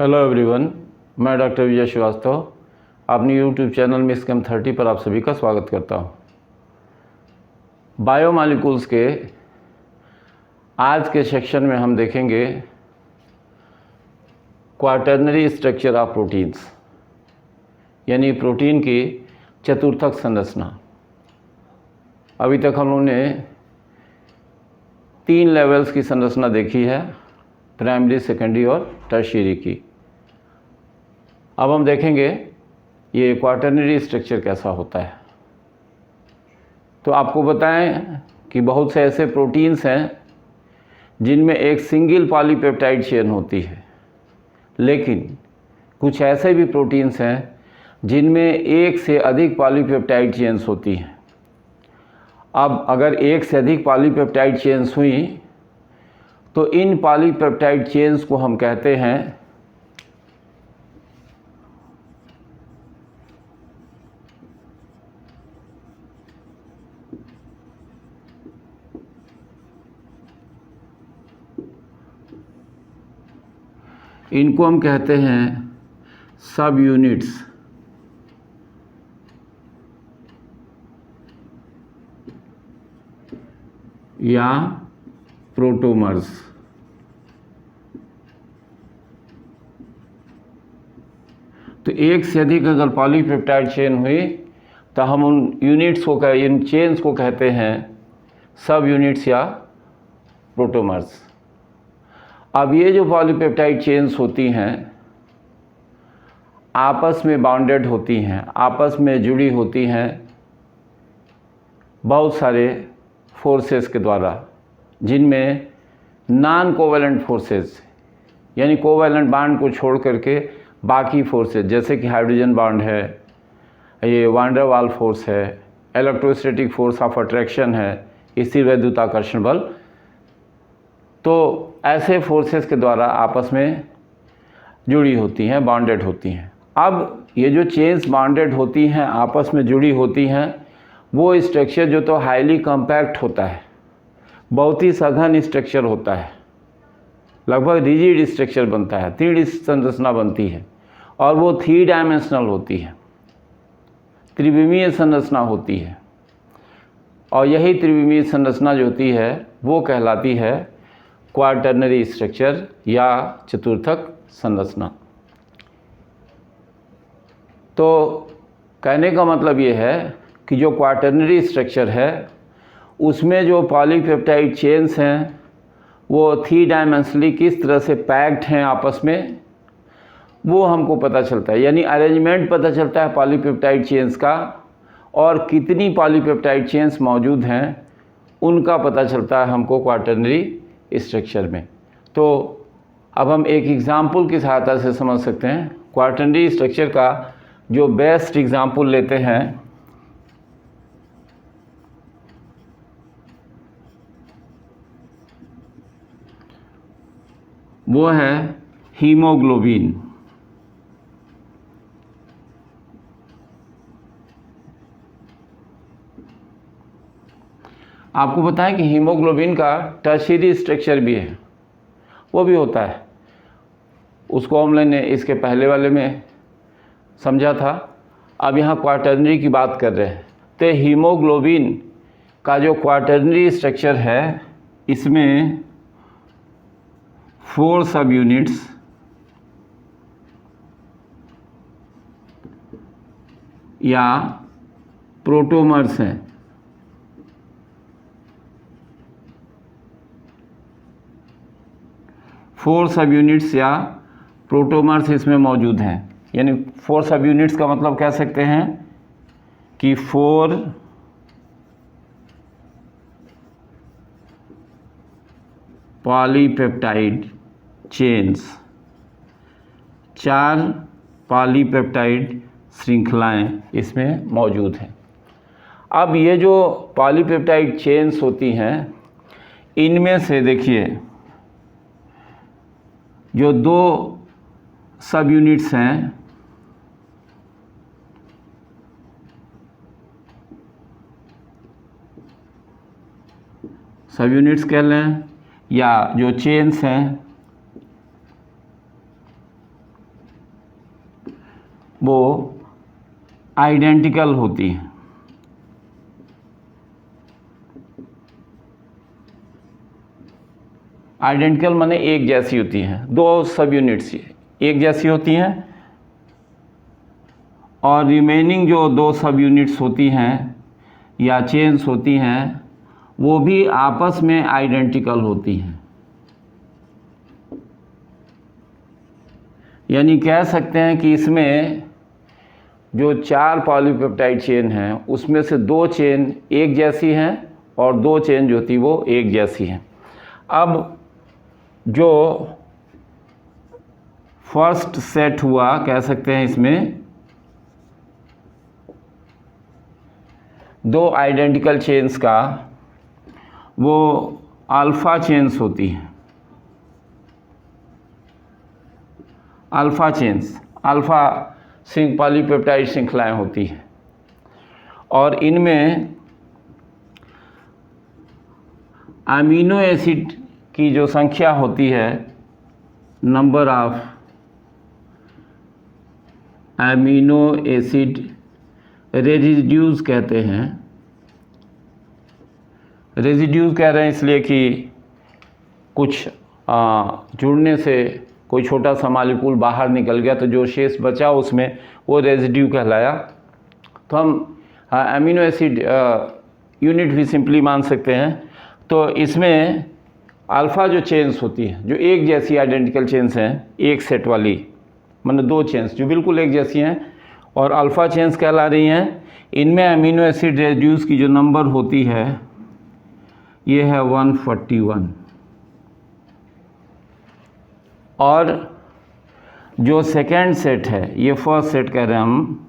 Hello everyone, मैं doctor विजय श्रीवास्तव अपनी YouTube channel में स्कैम 30 पर आप सभी का स्वागत करता हूं। बायोमॉलिक्यूल्स के आज के सेक्शन में हम देखेंगे क्वाटर्नरी स्ट्रक्चर ऑफ प्रोटीन्स, यानी प्रोटीन की चतुर्थक संरचना। अभी तक हम लोगों ने 3 लेवल्स की संरचना देखी है, प्राइमरी, सेकेंडरी और टर्शियरी की। अब हम देखेंगे ये क्वाटर्नरी स्ट्रक्चर कैसा होता है। तो आपको बताएं कि बहुत से ऐसे प्रोटीन्स हैं जिनमें एक सिंगल पॉलीपेप्टाइड चेन होती है, लेकिन कुछ ऐसे भी प्रोटीन्स हैं जिनमें एक से अधिक पॉलीपेप्टाइड चेन्स होती हैं। अब अगर एक से अधिक पॉलीपेप्टाइड चेन्स हुई तो इन पॉलीपेप्टाइड चेन्स को हम कहते हैं सब यूनिट्स या प्रोटोमर्स। तो एक से अधिक अगर पॉलीपेप्टाइड चेन हुई तो हम उन यूनिट्स को इन चेन्स को कहते हैं सब यूनिट्स या प्रोटोमर्स। अब ये जो पॉलीपेप्टाइड चेन्स होती हैं आपस में बाउंडेड होती हैं, आपस में जुड़ी होती हैं बहुत सारे फोर्सेस के द्वारा, जिनमें नॉन कोवैलेंट फोर्सेस यानी कोवैलेंट बॉन्ड को छोड़ करके बाकी फोर्सेस जैसे कि हाइड्रोजन बॉन्ड है, ये वान डेर वाल्स फोर्स है, इलेक्ट्रोस्टैटिक फोर्स ऑफ अट्रैक्शन है, स्थिर वैद्युताकर्षण बल, तो ऐसे फोर्सेस के द्वारा आपस में जुड़ी होती हैं, बॉन्डेड होती हैं। अब ये जो चेन्स बॉन्डेड होती हैं, आपस में जुड़ी होती हैं, वो स्ट्रक्चर जो तो हाईली कॉम्पैक्ट होता है, बहुत ही सघन स्ट्रक्चर होता है, लगभग रिजिड स्ट्रक्चर बनता है, 3D संरचना बनती है और वो 3 डायमेंशनल होती है, त्रिविमीय संरचना होती है। और यही त्रिविमीय संरचना जो होती है वो कहलाती है क्वाटर्नरी स्ट्रक्चर या चतुर्थक संरचना। तो कहने का मतलब ये है कि जो क्वाटर्नरी स्ट्रक्चर है उसमें जो पॉलीपेप्टाइड चेन्स हैं वो 3 डायमेंशनली किस तरह से पैक्ड हैं आपस में, वो हमको पता चलता है, यानी अरेंजमेंट पता चलता है पॉलीपेप्टाइड चेन्स का, और कितनी पॉलीपेप्टाइड चेन्स मौजूद हैं उनका पता चलता है हमको क्वाटर्नरी स्ट्रक्चर में। तो अब हम एक एग्ज़ाम्पल की सहायता से समझ सकते हैं। क्वाटर्नरी स्ट्रक्चर का जो बेस्ट एग्ज़ाम्पल लेते हैं वो है हीमोग्लोबिन। आपको बताएं कि हीमोग्लोबिन का टर्शियरी स्ट्रक्चर भी है, वो भी होता है। उसको हम लोगों ने इसके पहले वाले में समझा था। अब यहाँ क्वाटर्नरी की बात कर रहे हैं। तो हीमोग्लोबिन का जो क्वाटर्नरी स्ट्रक्चर है इसमें 4 सब यूनिट्स या प्रोटोमर्स हैं। फोर सब यूनिट्स या प्रोटोमर्स इसमें मौजूद हैं। यानी 4 सब यूनिट्स का मतलब कह सकते हैं कि 4 पॉलीपेप्टाइड चेन्स, 4 पॉलीपेप्टाइड श्रृंखलाएं इसमें मौजूद हैं। अब ये जो पॉलीपेप्टाइड चेन्स होती हैं इनमें से देखिए जो 2 सब यूनिट्स हैं सब यूनिट्स कह लें या जो चेन्स हैं आइडेंटिकल होती हैं। आइडेंटिकल माने एक जैसी होती हैं, दो सब यूनिट्स एक जैसी होती हैं और रिमेनिंग जो दो सब यूनिट्स होती हैं या चेन्स होती हैं वो भी आपस में आइडेंटिकल होती हैं। यानी कह सकते हैं कि इसमें जो 4 पॉलीपेप्टाइड चेन हैं उसमें से 2 चेन एक जैसी हैं और 2 चेन जो थी वो एक जैसी हैं। अब जो फर्स्ट सेट हुआ कह सकते हैं इसमें 2 आइडेंटिकल चेन्स का, वो अल्फ़ा चेन्स होती हैं। अल्फ़ा चेन्स, अल्फ़ा पॉलीपेप्टाइड श्रृंखलाएँ होती हैं और इनमें अमीनो एसिड की जो संख्या होती है, number of amino acid residues कहते हैं। रेजिड्यूज कह रहे हैं इसलिए कि कुछ जुड़ने से कोई छोटा सा मॉलिक्यूल बाहर निकल गया तो जो शेष बचा उसमें वो रेजिड्यू कहलाया। तो हम अमीनो एसिड यूनिट भी सिंपली मान सकते हैं। तो इसमें अल्फ़ा जो चेन्स होती हैं जो एक जैसी आइडेंटिकल चेन्स हैं, एक सेट वाली, मतलब 2 चेन्स जो बिल्कुल एक जैसी हैं और अल्फ़ा चेन्स कहला रही हैं। इनमें अमीनो एसिड रेजिड्यूज की जो नंबर होती है ये है 141 और जो सेकेंड सेट है ये फर्स्ट सेट कह रहे हैं हम,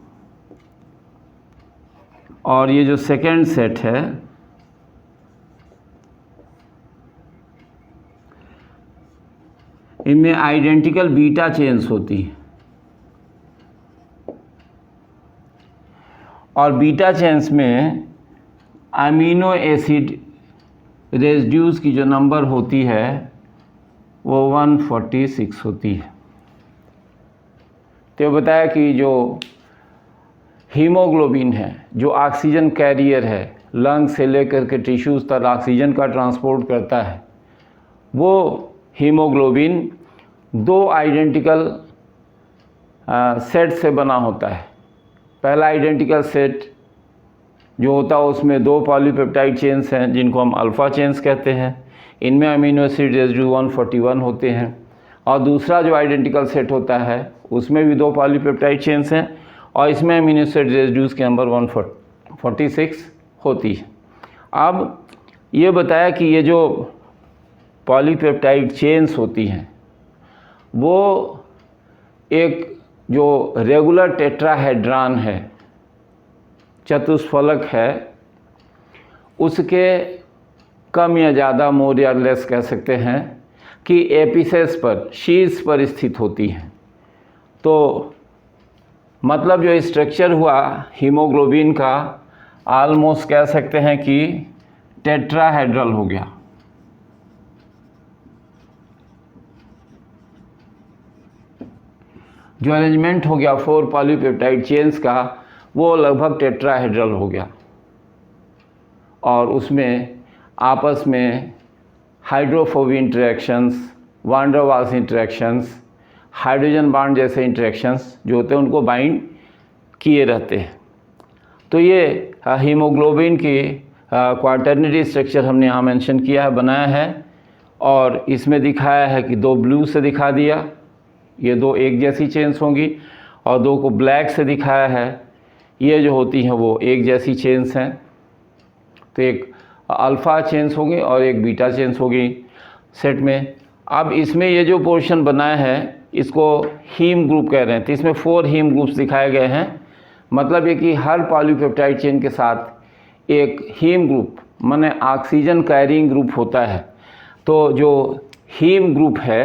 और ये जो सेकेंड सेट है इनमें आइडेंटिकल बीटा चेन्स होती हैं और बीटा चेन्स में अमीनो एसिड रेजिड्यूज की जो नंबर होती है वो 146 होती है। तो बताया कि जो हीमोग्लोबिन है जो ऑक्सीजन कैरियर है, लंग से लेकर के टिश्यूज़ तक ऑक्सीजन का ट्रांसपोर्ट करता है, वो हीमोग्लोबिन 2 आइडेंटिकल सेट से बना होता है। पहला आइडेंटिकल सेट जो होता है उसमें 2 पॉलीपेप्टाइड चेन्स हैं जिनको हम अल्फ़ा चेन्स कहते हैं। इनमें अमीनो एसिड रेजिड्यू 141 होते हैं और दूसरा जो आइडेंटिकल सेट होता है उसमें भी 2 पॉलीपेप्टाइड चेन्स हैं और इसमें अमीनो एसिड रेजिड्यूज के नंबर 146 होती है। अब ये बताया कि ये जो पॉलीपेप्टाइड चेन्स होती हैं वो एक जो रेगुलर टेट्राहेड्रॉन है, चतुष्फलक है, उसके कम या ज़्यादा मोर या लेस कह सकते हैं कि एपिसेस पर, शीर्ष पर स्थित होती हैं। तो मतलब जो स्ट्रक्चर हुआ हीमोग्लोबिन का ऑलमोस्ट कह सकते हैं कि टेट्राहेड्रल हो गया। जो अरेंजमेंट हो गया 4 पॉलीपेप्टाइड चेन्स का वो लगभग टेट्राहेड्रल हो गया और उसमें आपस में hydrophobic interactions, van der Waals interactions, hydrogen bond जैसे इंटरेक्शंस जो होते हैं उनको बाइंड किए रहते हैं। तो ये हीमोग्लोबिन की क्वाटर्नरी स्ट्रक्चर हमने यहाँ मेंशन किया है, बनाया है और इसमें दिखाया है कि 2 ब्लू से दिखा दिया, ये 2 एक जैसी चेन्स होंगी और 2 को ब्लैक से दिखाया है, ये जो होती हैं वो एक जैसी चेन्स हैं। तो एक अल्फ़ा चेन्स होगी और एक बीटा चेन्स होगी सेट में। अब इसमें ये जो पोर्शन बनाया है इसको हीम ग्रुप कह रहे हैं। तो इसमें 4 हीम ग्रुप्स दिखाए गए हैं। मतलब ये कि हर पॉलीपेप्टाइड चेन के साथ एक हीम ग्रुप माने ऑक्सीजन कैरिंग ग्रुप होता है। तो जो हीम ग्रुप है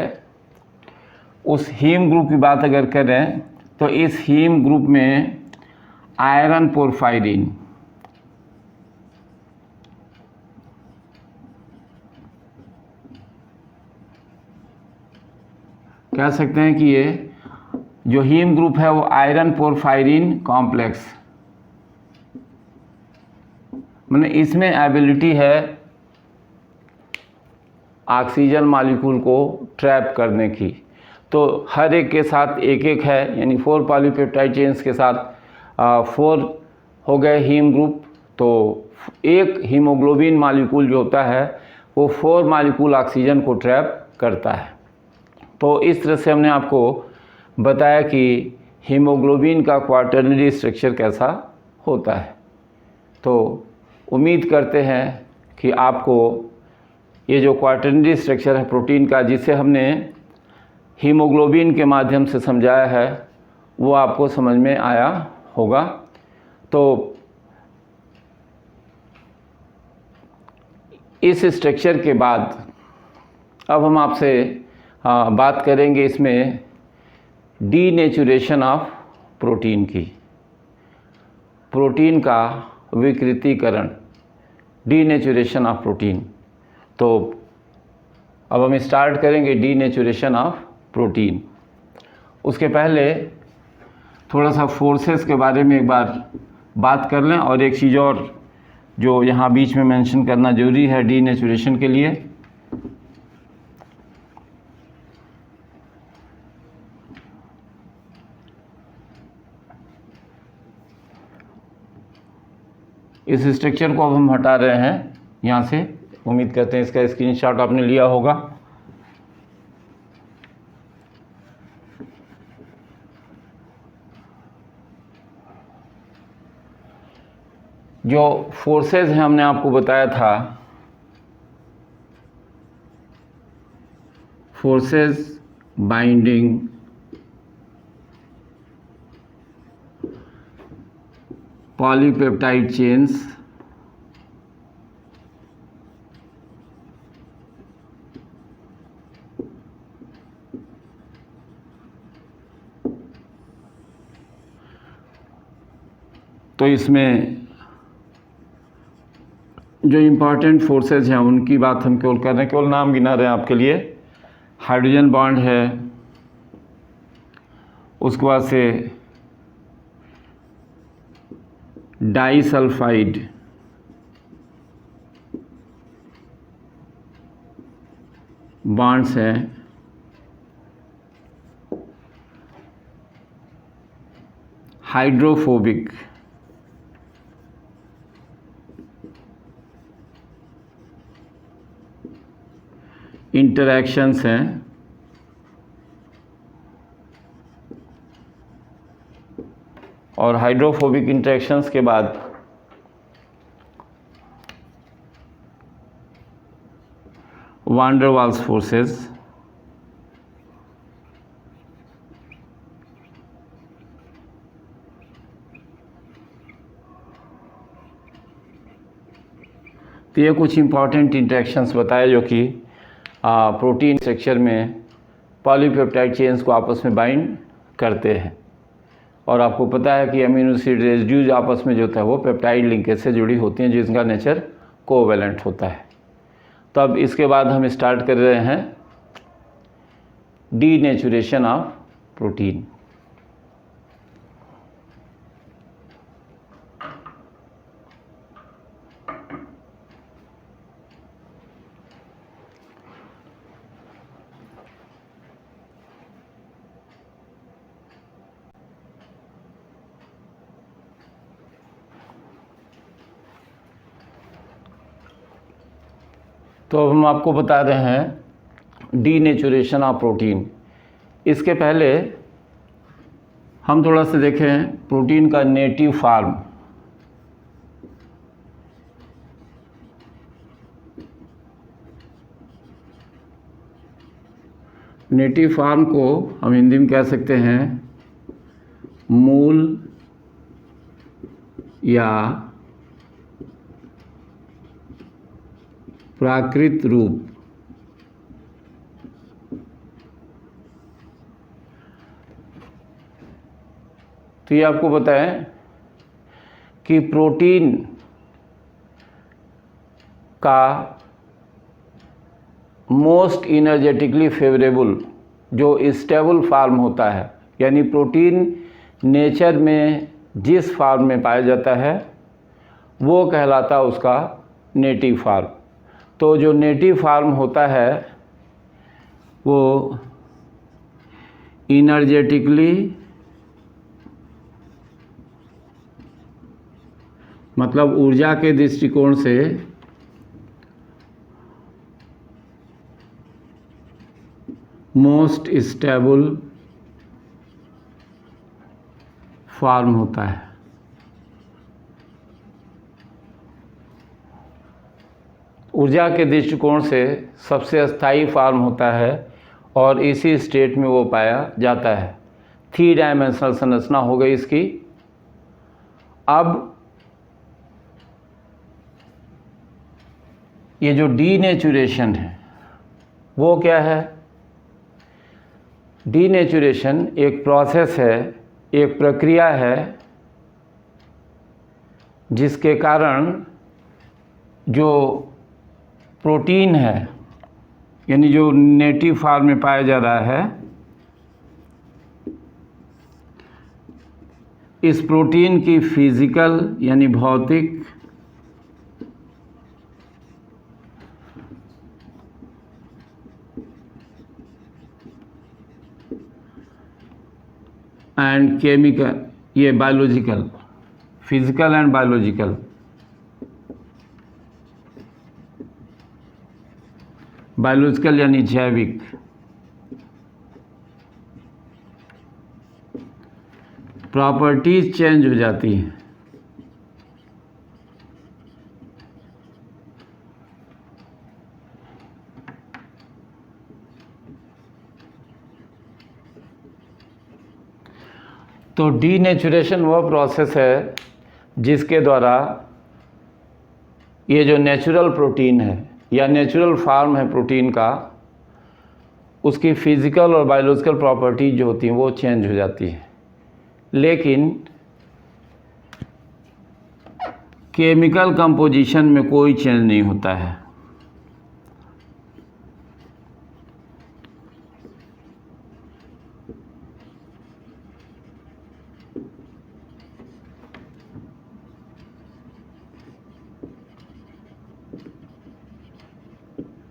उस हीम ग्रुप की बात अगर करें तो इस हीम ग्रुप में आयरन पोरफायरिन, कह सकते हैं कि ये जो हीम ग्रुप है वो आयरन पोरफायरिन कॉम्प्लेक्स मैंने इसमें एबिलिटी है ऑक्सीजन मॉलिक्यूल को ट्रैप करने की। तो हर एक के साथ एक एक है, यानी 4 पॉलीपेप्टाइड चेन्स के साथ 4 हो गए हीम ग्रुप। तो एक हीमोग्लोबिन मॉलिक्यूल जो होता है वो 4 मॉलिक्यूल ऑक्सीजन को ट्रैप करता है। तो इस तरह से हमने आपको बताया कि हीमोग्लोबिन का क्वाटर्नरी स्ट्रक्चर कैसा होता है। तो उम्मीद करते हैं कि आपको ये जो क्वाटर्नरी स्ट्रक्चर है प्रोटीन का, जिसे हमने हीमोग्लोबिन के माध्यम से समझाया है, वो आपको समझ में आया होगा। तो इस स्ट्रक्चर के बाद अब हम आपसे बात करेंगे इसमें डीनेचुरेशन ऑफ प्रोटीन की, प्रोटीन का विकृतीकरण, डीनेचुरेशन ऑफ प्रोटीन। तो अब हम स्टार्ट करेंगे डीनेचुरेशन ऑफ प्रोटीन। उसके पहले थोड़ा सा फोर्सेस के बारे में एक बार बात कर लें, और एक चीज़ और जो यहाँ बीच में मेंशन करना जरूरी है डीनेचुरेशन के लिए, इस स्ट्रक्चर को अब हम हटा रहे हैं यहाँ से। उम्मीद करते हैं इसका स्क्रीनशॉट आपने लिया होगा। जो फोर्सेस हैं हमने आपको बताया था, फोर्सेस बाइंडिंग पॉलीपेप्टाइड चेन्स तो इसमें जो इम्पॉर्टेंट फोर्सेस हैं उनकी बात हम केवल कर रहे हैं, केवल नाम गिना रहे हैं आपके लिए। हाइड्रोजन बॉन्ड है, उसके बाद से डाइसल्फाइड बॉन्ड्स हैं, हाइड्रोफोबिक इंटरैक्शंस हैं, और हाइड्रोफोबिक इंटरैक्शंस के बाद वान डर वाल्स फोर्सेस, तो ये कुछ इंपॉर्टेंट इंटरेक्शंस बताए जो कि प्रोटीन स्ट्रक्चर में पॉलीपेप्टाइड चेन्स को आपस में बाइंड करते हैं। और आपको पता है कि अमीनो एसिड रेजिड्यूज आपस में जो होता है वो पेप्टाइड लिंकेज से जुड़ी होती हैं, जिसका नेचर कोवैलेंट होता है। तो अब इसके बाद हम स्टार्ट कर रहे हैं डीनेचुरेशन ऑफ प्रोटीन। तो अब हम आपको बता रहे हैं डीनेचुरेशन ऑफ प्रोटीन। इसके पहले हम थोड़ा सा देखें प्रोटीन का नेटिव फॉर्म। नेटिव फॉर्म को हम हिंदी में कह सकते हैं मूल या प्राकृत रूप। तो ये आपको बताएं कि प्रोटीन का मोस्ट इनर्जेटिकली फेवरेबल जो स्टेबल फॉर्म होता है, यानी प्रोटीन नेचर में जिस फॉर्म में पाया जाता है वो कहलाता उसका नेटिव फॉर्म। तो जो नेटिव फॉर्म होता है वो इनर्जेटिकली, मतलब ऊर्जा के दृष्टिकोण से मोस्ट स्टेबल फॉर्म होता है। ऊर्जा के दृष्टिकोण से सबसे स्थायी फॉर्म होता है और इसी स्टेट में वो पाया जाता है। 3 डायमेंशनल संरचना हो गई इसकी। अब ये जो डीनेचुरेशन है वो क्या है? डीनेचुरेशन एक प्रोसेस है, एक प्रक्रिया है जिसके कारण जो प्रोटीन है, यानी जो नेटिव फॉर्म में पाया जा रहा है, इस प्रोटीन की फिजिकल यानी भौतिक एंड केमिकल, ये biological, physical and biological, biological यानी जैविक, प्रॉपर्टीज चेंज हो जाती हैं। तो डीनेचुरेशन वह प्रोसेस है जिसके द्वारा ये जो नेचुरल प्रोटीन है या नेचुरल फॉर्म है प्रोटीन का, उसकी फिजिकल और बायोलॉजिकल प्रॉपर्टीज जो होती हैं वो चेंज हो जाती है। लेकिन केमिकल कंपोजिशन में कोई चेंज नहीं होता है।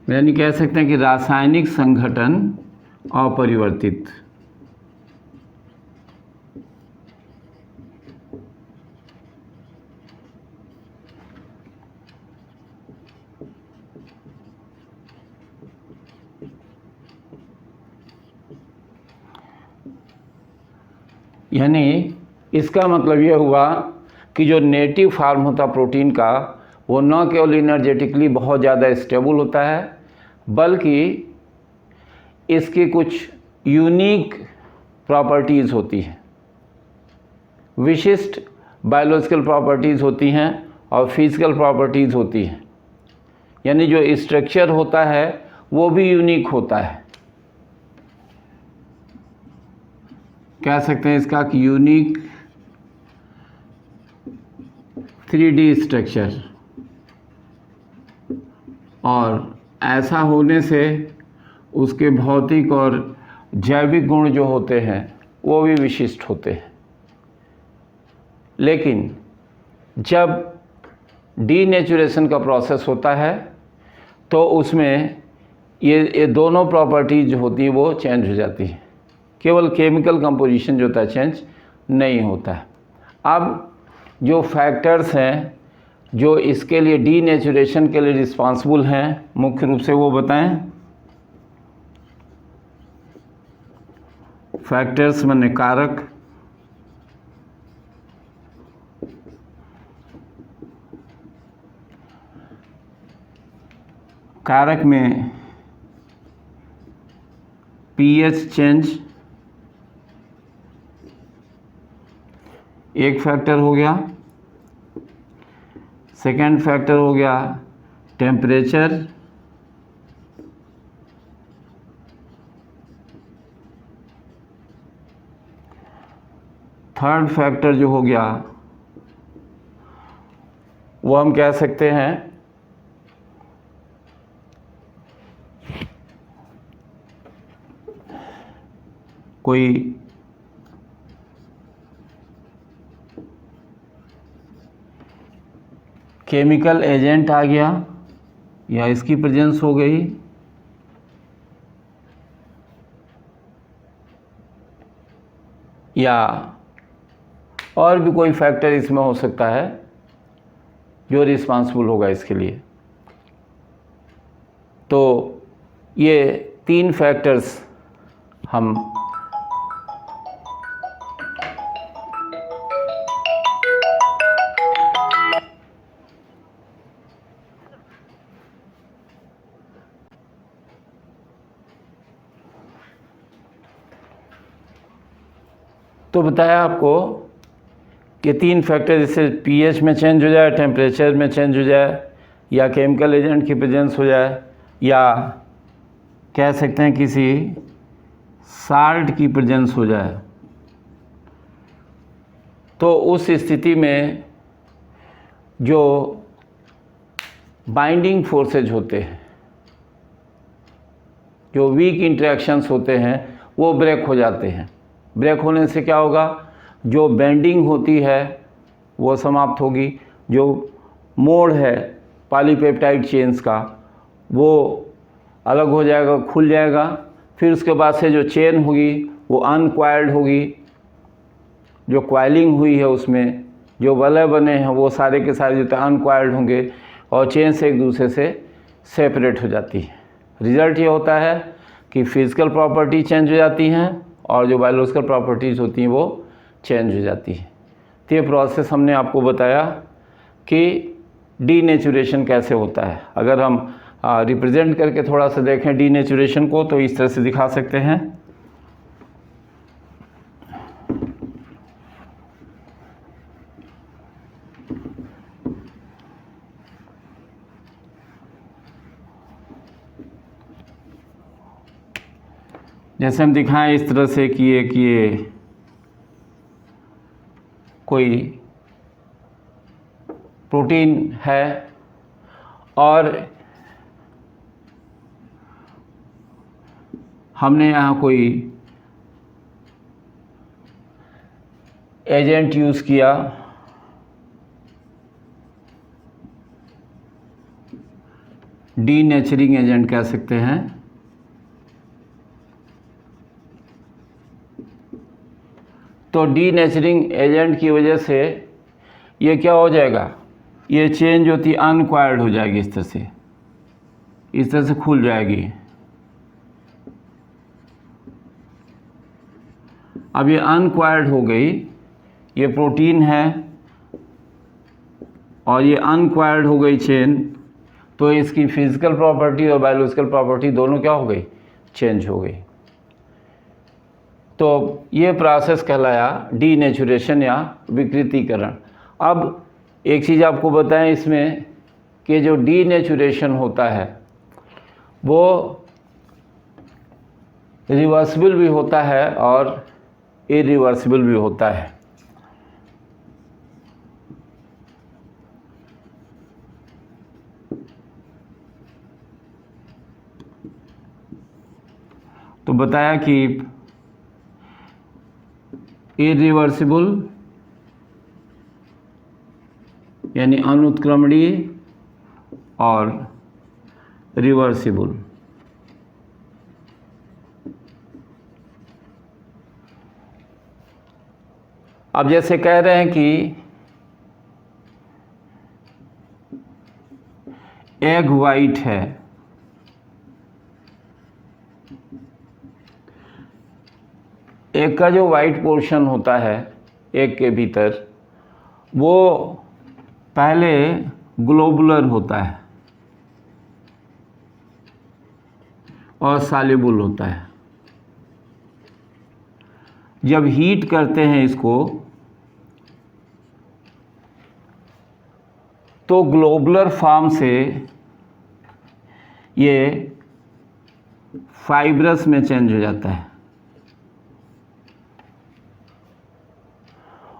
यानी कह सकते हैं कि रासायनिक संघटन अपरिवर्तित। यानी इसका मतलब ये हुआ कि जो नेटिव फॉर्म होता प्रोटीन का वो न केवल इनर्जेटिकली बहुत ज़्यादा स्टेबल होता है, बल्कि इसकी कुछ यूनिक प्रॉपर्टीज़ होती हैं, विशिष्ट बायोलॉजिकल प्रॉपर्टीज़ होती हैं और फिजिकल प्रॉपर्टीज़ होती हैं। यानी जो स्ट्रक्चर होता है वो भी यूनिक होता है। कह सकते हैं इसका कि यूनिक 3D स्ट्रक्चर, और ऐसा होने से उसके भौतिक और जैविक गुण जो होते हैं वो भी विशिष्ट होते हैं। लेकिन जब डीनेचुरेशन का प्रोसेस होता है तो उसमें ये दोनों प्रॉपर्टीज जो होती हैं वो चेंज हो जाती हैं, केवल केमिकल कंपोजिशन जो होता है चेंज नहीं होता है। अब जो फैक्टर्स हैं जो इसके लिए डीनेचुरेशन के लिए रिस्पॉन्सिबल हैं, मुख्य रूप से वो बताएं। फैक्टर्स माने कारक, कारक में पीएच चेंज एक फैक्टर हो गया, सेकेंड फैक्टर हो गया टेम्परेचर, थर्ड फैक्टर जो हो गया वो हम कह सकते हैं कोई केमिकल एजेंट आ गया या इसकी प्रेजेंस हो गई, या और भी कोई फैक्टर इसमें हो सकता है जो रिस्पांसिबल होगा इसके लिए। तो ये 3 फैक्टर्स हम तो बताया आपको कि 3 फैक्टर, जैसे पीएच में चेंज हो जाए, टेम्परेचर में चेंज हो जाए, या केमिकल एजेंट की प्रेजेंस हो जाए, या कह सकते हैं किसी साल्ट की प्रेजेंस हो जाए, तो उस स्थिति में जो बाइंडिंग फोर्सेज होते हैं, जो वीक इंटरेक्शंस होते हैं, वो ब्रेक हो जाते हैं। ब्रेक होने से क्या होगा, जो बेंडिंग होती है वो समाप्त होगी, जो मोड़ है पॉलीपेप्टाइड चेन्स का वो अलग हो जाएगा, खुल जाएगा। फिर उसके बाद से जो चेन होगी वो अनक्वाइल्ड होगी, जो क्वाइलिंग हुई है उसमें जो वलय बने हैं वो सारे के सारे जो अनक्वाइल्ड होंगे और चेन से एक दूसरे से सेपरेट हो जाती है। रिज़ल्ट ये होता है कि फिज़िकल प्रॉपर्टी चेंज हो जाती हैं और जो बायोलॉजिकल प्रॉपर्टीज़ होती हैं वो चेंज हो जाती है। तो ये प्रोसेस हमने आपको बताया कि डीनेचुरेशन कैसे होता है। अगर हम रिप्रेजेंट करके थोड़ा सा देखें डीनेचुरेशन को, तो इस तरह से दिखा सकते हैं। जैसे हम दिखाएं इस तरह से कि ये कोई प्रोटीन है और हमने यहाँ कोई एजेंट यूज़ किया, डीनेचरिंग एजेंट कह सकते हैं। तो डीनेचरिंग एजेंट की वजह से ये क्या हो जाएगा, ये चेन जो थी अनक्वायर्ड हो जाएगी, इस तरह से खुल जाएगी। अब ये अनक्वायर्ड हो गई, ये प्रोटीन है और ये अनक्वायर्ड हो गई चेन, तो इसकी फिजिकल प्रॉपर्टी और बायोलॉजिकल प्रॉपर्टी दोनों क्या हो गई, चेंज हो गई। तो ये प्रोसेस कहलाया डीनेचुरेशन या विकृतीकरण। अब एक चीज़ आपको बताएं इसमें कि जो डीनेचुरेशन होता है वो रिवर्सिबल भी होता है और इरिवर्सिबल भी होता है। तो बताया कि इरिवर्सिबल यानी अनुत्क्रमणीय और रिवर्सिबल। अब जैसे कह रहे हैं कि एग वाइट है, एग का जो वाइट पोर्शन होता है एग के भीतर वो पहले ग्लोबुलर होता है और सॉल्युबल होता है। जब हीट करते हैं इसको तो ग्लोबुलर फॉर्म से ये फाइब्रस में चेंज हो जाता है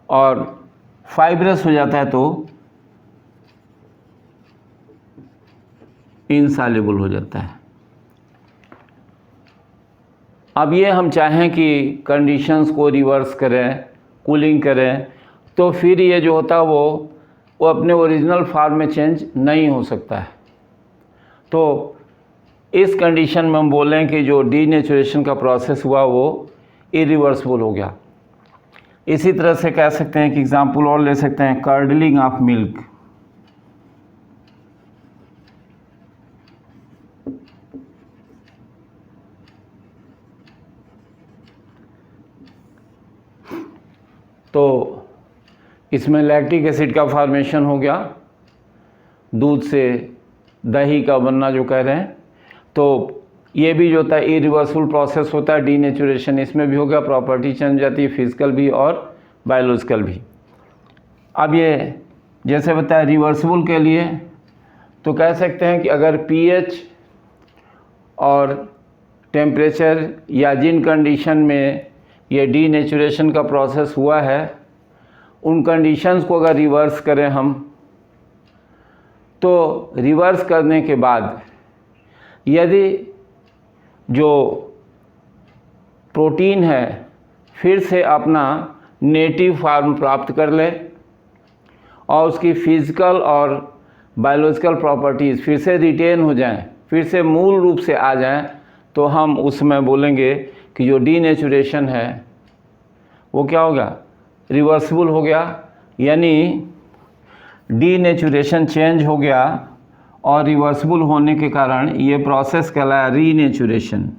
और फाइब्रस हो जाता है तो इनसॉल्युबल हो जाता है। अब ये हम चाहें कि कंडीशंस को रिवर्स करें, कूलिंग करें, तो फिर ये जो होता है वो वो अपने ओरिजिनल फॉर्म में चेंज नहीं हो सकता है। तो इस कंडीशन में हम बोलें कि जो डीनेचुरेशन का प्रोसेस हुआ वो इरिवर्सिबल हो गया। इसी तरह से कह सकते हैं कि एग्जांपल और ले सकते हैं, कर्डलिंग ऑफ मिल्क। तो इसमें लैक्टिक एसिड का फॉर्मेशन हो गया, दूध से दही का बनना जो कह रहे हैं। तो ये भी जो होता है इरिवर्सिबल प्रोसेस होता है डीनेचुरेशन, इसमें भी हो गया, प्रॉपर्टी चेंज हो जाती है, फिजिकल भी और बायोलॉजिकल भी। अब ये जैसे बताया रिवर्सिबल के लिए तो कह सकते हैं कि अगर पीएच और टेम्परेचर या जिन कंडीशन में ये डीनेचुरेशन का प्रोसेस हुआ है उन कंडीशंस को अगर रिवर्स करें हम, तो रिवर्स करने के बाद यदि जो प्रोटीन है फिर से अपना नेटिव फॉर्म प्राप्त कर ले और उसकी फिजिकल और बायोलॉजिकल प्रॉपर्टीज़ फिर से रिटेन हो जाएं, फिर से मूल रूप से आ जाएं, तो हम उसमें बोलेंगे कि जो डीनेचुरेशन है वो क्या होगा, रिवर्सिबल हो गया। यानी डीनेचुरेशन चेंज हो गया और रिवर्सिबल होने के कारण ये प्रोसेस कहलाया रीनेचुरेशन।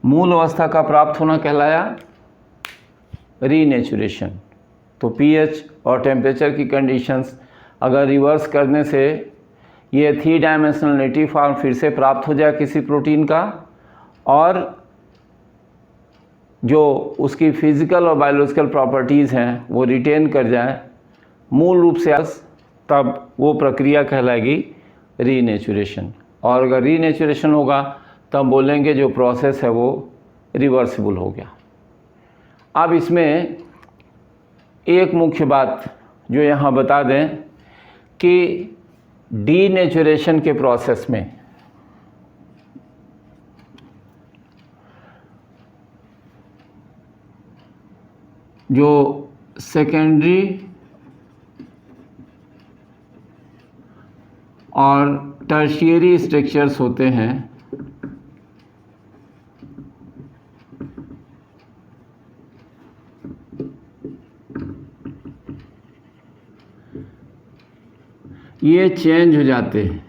मूल अवस्था का प्राप्त होना कहलाया रीनेचुरेशन। तो पीएच और टेम्परेचर की कंडीशंस अगर रिवर्स करने से ये 3 डायमेंशनल नेटिव फॉर्म फिर से प्राप्त हो जाए किसी प्रोटीन का और जो उसकी फिजिकल और बायोलॉजिकल प्रॉपर्टीज़ हैं वो रिटेन कर जाएं मूल रूप से, तब वो प्रक्रिया कहलाएगी रीनेचुरेशन। और अगर रीनेचुरेशन होगा तब बोलेंगे जो प्रोसेस है वो रिवर्सिबल हो गया। अब इसमें एक मुख्य बात जो यहाँ बता दें कि डीनेचुरेशन के प्रोसेस में जो सेकेंडरी और टर्शियरी स्ट्रक्चर्स होते हैं ये चेंज हो जाते हैं।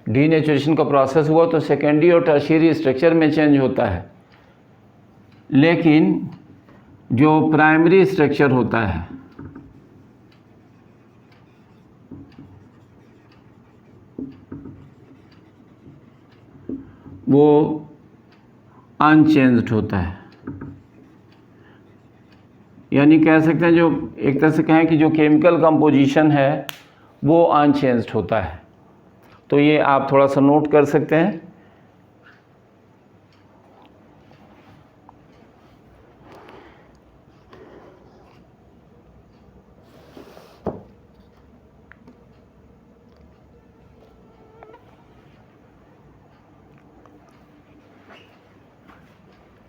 डीनेचुरेशन का प्रोसेस हुआ तो सेकेंडरी और टर्शियरी स्ट्रक्चर में चेंज होता है, लेकिन जो प्राइमरी स्ट्रक्चर होता है वो अनचेंज्ड होता है। यानी कह सकते हैं जो एक तरह से कहें कि जो केमिकल कंपोजिशन है वो अनचेंज्ड होता है। तो ये आप थोड़ा सा नोट कर सकते हैं।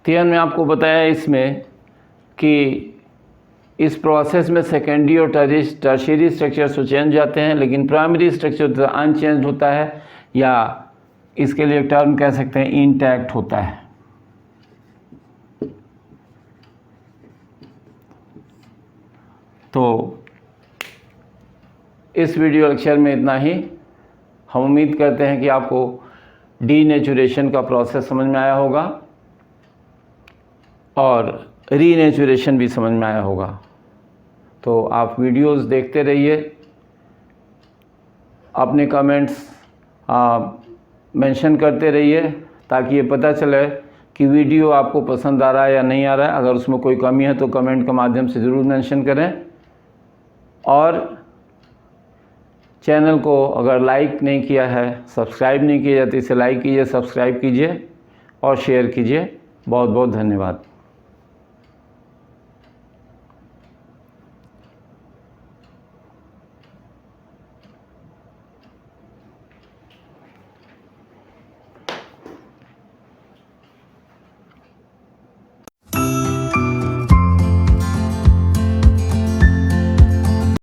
थियन में आपको बताया इसमें कि इस प्रोसेस में सेकेंडरी और टर्शियरी स्ट्रक्चर तो चेंज जाते हैं, लेकिन प्राइमरी स्ट्रक्चर अनचेंज होता है, या इसके लिए टर्म कह सकते हैं इंटैक्ट होता है। तो इस वीडियो लेक्चर में इतना ही। हम उम्मीद करते हैं कि आपको डीनेचुरेशन का प्रोसेस समझ में आया होगा और रीनेचुरेशन भी समझ में आया होगा। तो आप वीडियोस देखते रहिए, अपने कमेंट्स मेंशन करते रहिए ताकि ये पता चले कि वीडियो आपको पसंद आ रहा है या नहीं आ रहा है। अगर उसमें कोई कमी है तो कमेंट के माध्यम से ज़रूर मेंशन करें। और चैनल को अगर लाइक नहीं किया है, सब्सक्राइब नहीं किया जाता, इसे लाइक कीजिए, सब्सक्राइब कीजिए और शेयर कीजिए। बहुत बहुत धन्यवाद।